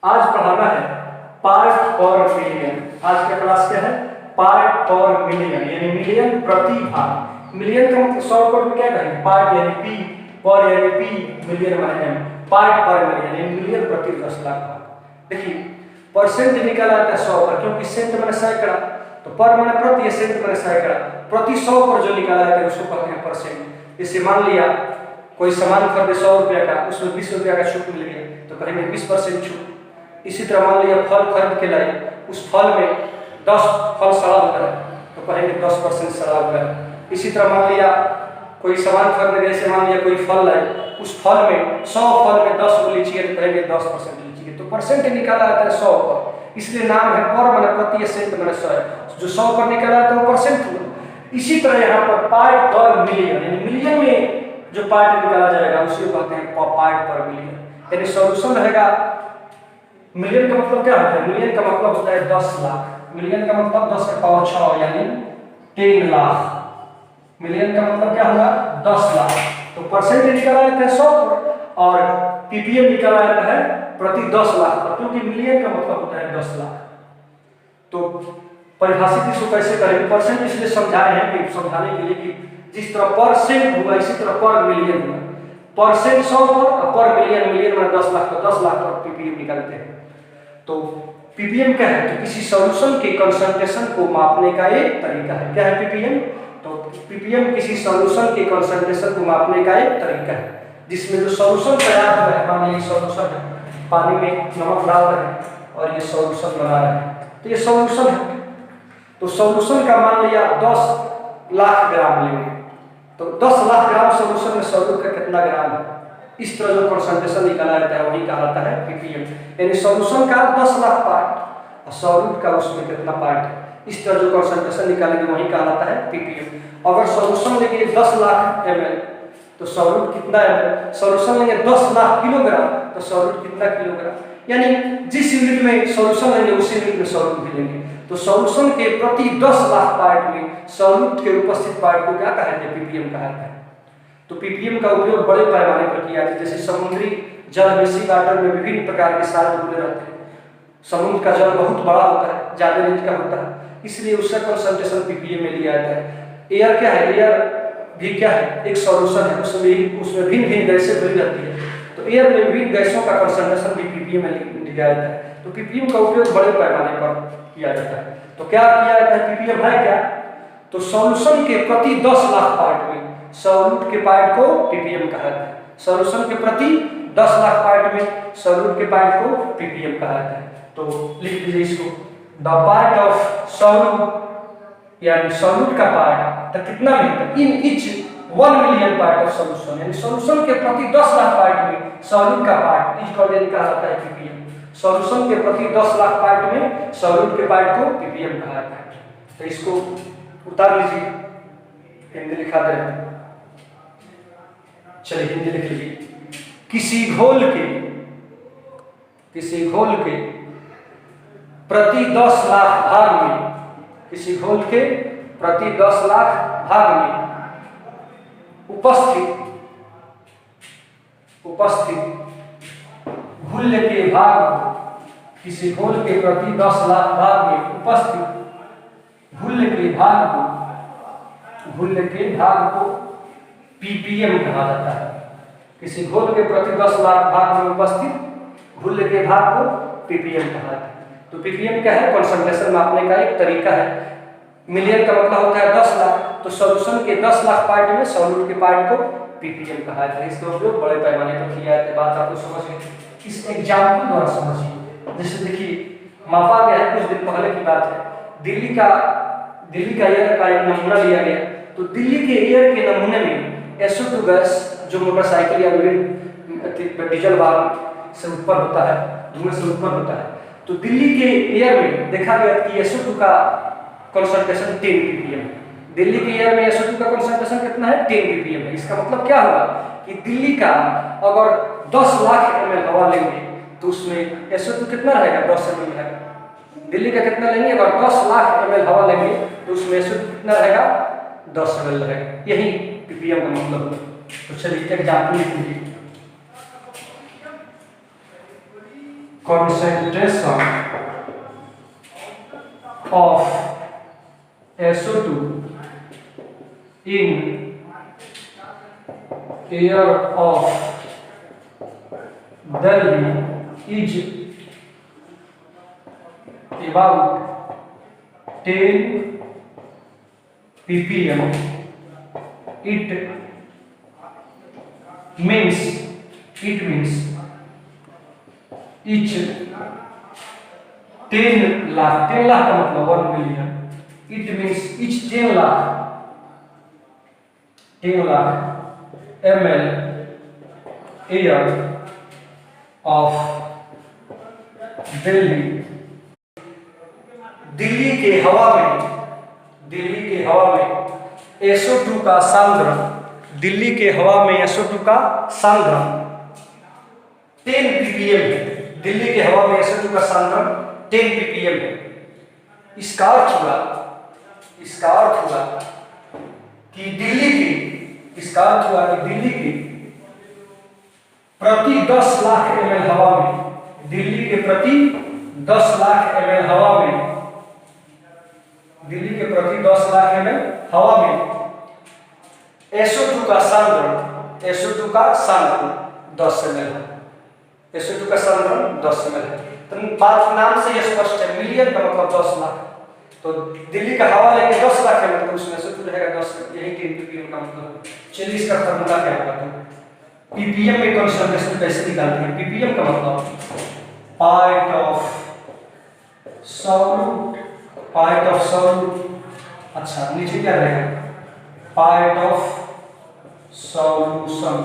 आज पढ़ाना है पार्ट पर मिलियन। आज का क्लास क्या है? पार्ट पर मिलियन, यानी मिलियन प्रति भाग। मिलियन का मतलब शॉर्टकट में क्या कहेंगे? पार्ट यानी पी, पर यानी पी, मिलियन माने एम। पार्ट पर मिलियन यानी मिलियन प्रति 10 लाख भाग। देखिए परसेंट निकाला जाता है 100 पर, क्योंकि सेंट माने सैकड़ा, तो पर माने प्रति, सेंट माने सैकड़ा। प्रति 100 पर जो निकाला जाता है उसको कहते हैं परसेंट। जैसे मान लिया कोई सामान खरीदे 100 रुपया का, उसमें 20 रुपया का छूट मिल गया तो कहेंगे 20% छूट। इसी तरह मान लिया फल खरीद के लाए, उस फल में 10 फल सड़ा हुआ है तो कहेंगे 10% सड़ा हुआ है। इसी तरह मान लिया कोई सामान खरीदने गए, मान लिया कोई फल लाए, उस फल में 100 फल में 10 लीची है तो कहेंगे 10% लीची है। तो परसेंट निकाला जाता है 100 पर, इसलिए नाम है पर माने प्रति, सेंट माने 100। जो 100 पर निकाला जाता है वो परसेंट हुआ। इसी तरह यहाँ पर पार्ट पर मिलियन, यानी मिलियन में जो पार्ट निकाला जाएगा उसी को कहते हैं पार्ट पर मिलियन। यानी सॉल्यूशन रहेगा, मिलियन का मतलब क्या होता है? मिलियन का मतलब होता है 10 लाख। मिलियन का मतलब 10 का पावर 6 यानी 10 लाख। मिलियन का मतलब क्या होगा? 10 लाख। तो परसेंट निकाला जाता है 100 पर और पीपीएम निकाला जाता है प्रति 10 लाख पर, क्योंकि मिलियन का मतलब होता है 10 लाख। तो परिभाषित इसको कैसे करेंगे? परसेंट इसलिए समझा रहे हैं कि समझाने के लिए कि जिस तरह परसेंट हुआ इसी तरह पर मिलियन हुआ। परसेंट 100 पर मिलियन, मिलियन में 10 लाख, तो 10 लाख पर पीपीएम निकालते हैं। तो पीपीएम क्या है? तो किसी सॉल्यूशन के कंसंट्रेशन को मापने का एक तरीका है। क्या है पीपीएम? तो पीपीएम किसी सॉल्यूशन के कंसंट्रेशन को मापने का एक तरीका है जिसमें जो सॉल्यूशन तैयार हुआ है, मान लीजिए सॉल्यूशन है, पानी में नमक डाल रहे हैं और ये सॉल्यूशन बना रहे हैं, तो ये सॉल्यूशन है। तो सॉल्यूशन का मान लिया 10 लाख ग्राम लेंगे, तो 10 लाख ग्राम सॉल्यूशन में सॉल्यूट का कितना ग्राम है, इस तरह जो कंसंट्रेशन निकाला जाता है वही कहलाता है पीपीएम। यानी सॉल्यूशन का 10 लाख पार्ट और सॉल्यूट का उसमें कितना पार्ट है, इस तरह जो कंसंट्रेशन निकालेंगे वही कहलाता है पीपीएम। अगर सॉल्यूशन लेंगे 10 लाख ml तो सॉल्यूट कितना है? सॉल्यूशन लेंगे 10 लाख किलोग्राम तो सॉल्यूट कितना किलोग्राम, यानी जिस यूनिट में सॉल्यूशन लेंगे उसी यूनिट में सॉल्यूट भी लेंगे। तो सॉल्यूशन के प्रति 10 लाख पार्ट में सॉल्यूट के उपस्थित पार्ट को क्या कहते हैं? पीपीएम कहते हैं। तो पीपीएम का उपयोग बड़े पैमाने पर किया जाता है। जैसे समुद्री जल, बेसिक वाटर में विभिन्न प्रकार के साल्ट घुले रहते हैं। समुद्र का जल बहुत बड़ा होता है, ज्यादा रेंज का होता है, इसलिए उसका कंसंट्रेशन पीपीएम में लिया जाता है। एयर क्या है? एयर भी क्या है? एक सॉल्यूशन है, उसमें भिन्न भिन्न गैसें भरी रहती है, तो एयर में विभिन्न गैसों का कंसंट्रेशन भी पीपीएम में लिया जाता है। तो पीपीएम का उपयोग बड़े पैमाने पर किया जाता है। तो क्या किया जाता है? पीपीएम है क्या? तो सॉल्यूशन के प्रति 10 लाख पार्ट में सॉल्यूट के पार्ट को पीपीएम कहा जाता है। सॉल्यूशन के प्रति 10 लाख पार्ट में सॉल्यूट के पार्ट को पीपीएम कहा जाता है। तो लिख लीजिए इसको, द पार्ट ऑफ सॉल्यूट यानी सॉल्यूट का पार्ट तो कितना मिलता है? In each 1 million part of solution, यानी सॉल्यूशन के प्रति 10 लाख पार्ट में सॉल्यूट का पार्ट इज कॉल्ड कहा जाता है पीपीएम। सॉल्यूशन के प्रति 10 लाख पार्ट में सॉल्यूट के पार्ट को पीपीएम कहा जाता है। तो इसको उतार लीजिए, हिंदी लिखा दे। चलिए हिंदी लिख लीजिए। किसी घोल के प्रति 10 लाख भाग में, किसी घोल के प्रति 10 लाख भाग में उपस्थित घुल्य के भाग, किसी घोल के प्रति 10 लाख भाग में उपस्थित घुल्य के भाग को पीपीएम कहा जाता है। किसी घोल के प्रति 10 लाख भाग में उपस्थित घुल्य के भाग को पीपीएम कहा जाता है। तो पीपीएम क्या है? कंसंट्रेशन मापने का एक तरीका है। मिलियन का मतलब होता है 10 लाख, तो सॉल्यूशन के 10 लाख पार्ट में सॉल्यूट के पार्ट को पीपीएम कहा जाता है। इसका उपयोग बड़े पैमाने पर किया जाता है। बात आपको समझ गई? इस एग्जाम्पल द्वारा समझिए। जैसे देखिए मापा गया है, कुछ दिन पहले की बात है, दिल्ली का एयर का एक नमूना लिया गया। तो दिल्ली के एयर के नमूने में SO2 गैस जो मोटरसाइकिल या विभिन्न डीजल वाहन से उत्पन्न होता है, धुएं से उत्पन्न होता है, तो दिल्ली के एयर में देखा गया कि SO2 का कंसंट्रेशन 10 ppm। दिल्ली के एयर में SO2 का कंसंट्रेशन कितना है? 10 ppm है। इसका मतलब क्या होगा कि दिल्ली का अगर 10 लाख ml हवा लेंगे तो उसमें SO2 कितना रहेगा? 10 ml रहेगा। दिल्ली का कितना लेंगे? अगर 10 लाख ml हवा लेंगे तो उसमें SO2 कितना रहेगा? 10 ml रहेगा। यही पीपीएम का मतलब है। तो चलिए एग्जाम्पल लिख लीजिए। concentration of SO2 in air of Delhi is about 10 ppm. It means each 10 lakh का मतलब 1 million. It means each 10 lakh ml air of Delhi के हवा में SO2 का सांद्रण, दिल्ली के हवा में SO2 का सांद्रण 10 ppm है। दिल्ली के हवा में SO2 का सांद्रण 10 ppm है। इसका अर्थ हुआ कि दिल्ली के प्रति 10 लाख ml हवा में, दिल्ली के प्रति 10 लाख ml हवा में SO2 का सांद्रण 10 ml है। SO2 का सांद्रण 10 ml है। तो बात नाम से यह स्पष्ट है, मिलियन का मतलब 10 लाख। तो दिल्ली का हवा लेके 10 लाख है, मतलब उसमें SO2 रहेगा 10, यही 10 ppm का मतलब। चलिए इसका फॉर्मूला क्या होगा, तो ppm में कंसंट्रेशन कैसे निकालते हैं? ppm का मतलब पार्ट ऑफ सॉल्यूट। अच्छा, नीचे क्या रहेगा? Part of solution.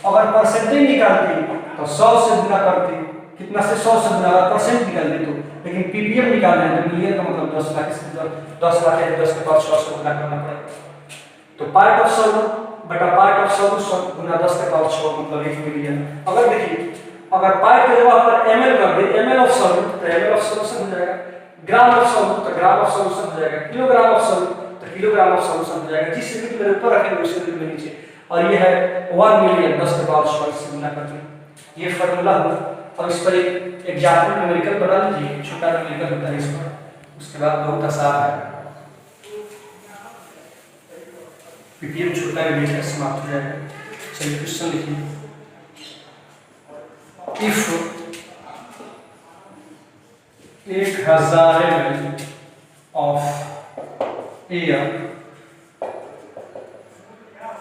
अगर परसेंटेज निकालती तो 100 से गुना करती, कितना से 100 से गुना, अगर परसेंट निकालती तो, लेकिन ppm निकालना है तो मिलियन का मतलब 10 लाख है, 10 के बाद 100 से गुना करना पड़ेगा। तो पार्ट ऑफ सॉल्यूट बटा पार्ट ऑफ सॉल्यूशन गुना 10 के पावर 6 मतलब 1 मिलियन। अगर देखिए, अगर पार्ट के जगह पर ml कर दे, ml ऑफ सॉल्यूट तो ml ऑफ सॉल्यूशन हो जाएगा, ग्राम ऑफ सॉल्यूट तो ग्राम ऑफ सॉल्यूशन हो जाएगा, किलोग्राम ऑफ सॉल्यूट तो किलोग्राम ऑफ सॉल्यूशन हो जाएगा। जिस यूनिट में ऊपर रखेंगे उस यूनिट में नीचे, और ये है 1 मिलियन 10 के पावर 6 से गुना करके ये फार्मूला हुआ। और इस पर एक एग्जांपल न्यूमेरिकल बना लीजिए, छोटा न्यूमेरिकल होता है इस पर, उसके बाद बहुत आसान है। ppm छोटा न्यूमेरिकल समाप्त हो जाएगा। चलिए क्वेश्चन लिखिए। If 1000 ml of air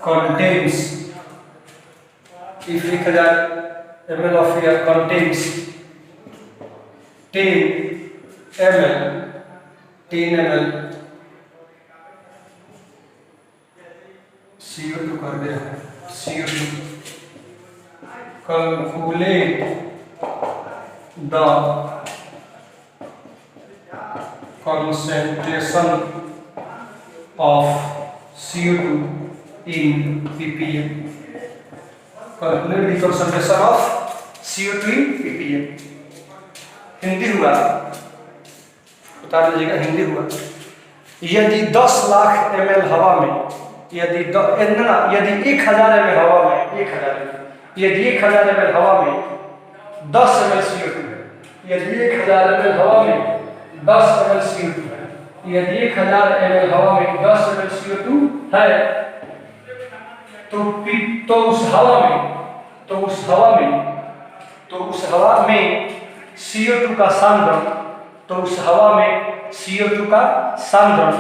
contains 10 ml of air contains 10 ml CO2 कर दे रहा है, CO2 calculate the concentration of CO2 in ppm. Calculate the concentration of CO2 in ppm. Hindi हुआ, बता दीजिएगा, हिंदी हुआ। यदि 10 लाख ml हवा में, यदि 1000 ml हवा में, यदि 1000 ml हवा में 10 ml CO2 है, यदि 1000 ml हवा में 10 ml CO2 है, यदि 1000 ml हवा में 10 ml CO2 है, तो उस हवा में CO2 का सांद्रण,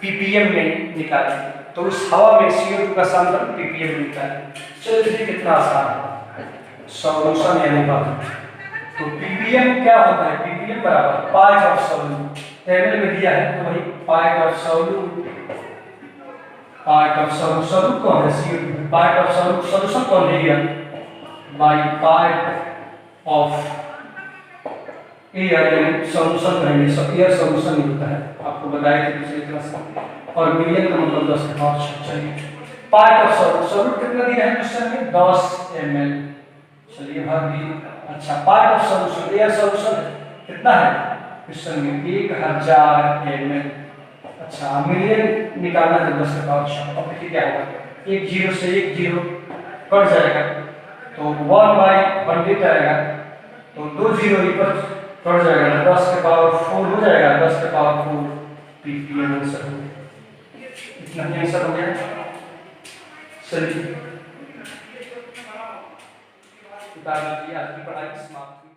ppm में निकालें। तो उस हवा में CO2 का सांद्रण ppm में निकालें। चलिए देखिए कितना आसान है सॉल्यूशन यानी बात। तो ppm क्या होता है? ppm बराबर पार्ट ऑफ सॉल्यूट, ml में दिया है तो वही पार्ट ऑफ सॉल्यूट कौन है? CO2। पार्ट ऑफ सॉल्यूशन कौन है? By part of air, solution करेंगे, एयर सॉल्यूशन नहीं होता है, आपको बताया था पिछले क्लास में। और मिलियन का मतलब 10 के पावर 6। चलिए पार्ट ऑफ सॉल्यूट कितना दिया है क्वेश्चन में? 10 ml। चलिए भर दिए। अच्छा, part of solution air solution कितना है क्वेश्चन में? 1000 ml। अच्छा, मिलियन निकालना है 10 के पावर 6। अब देखिए क्या होगा, 1 0 से 1 0 कट जाएगा, तो 1/20 आएगा, तो 2 जीरो पर कट जाएगा, 10 के पावर 4 हो जाएगा, 10 के पावर 4 ppm आंसर हो गया। इतना ही आंसर हो गया। चलिए आज की पढ़ाई समाप्त।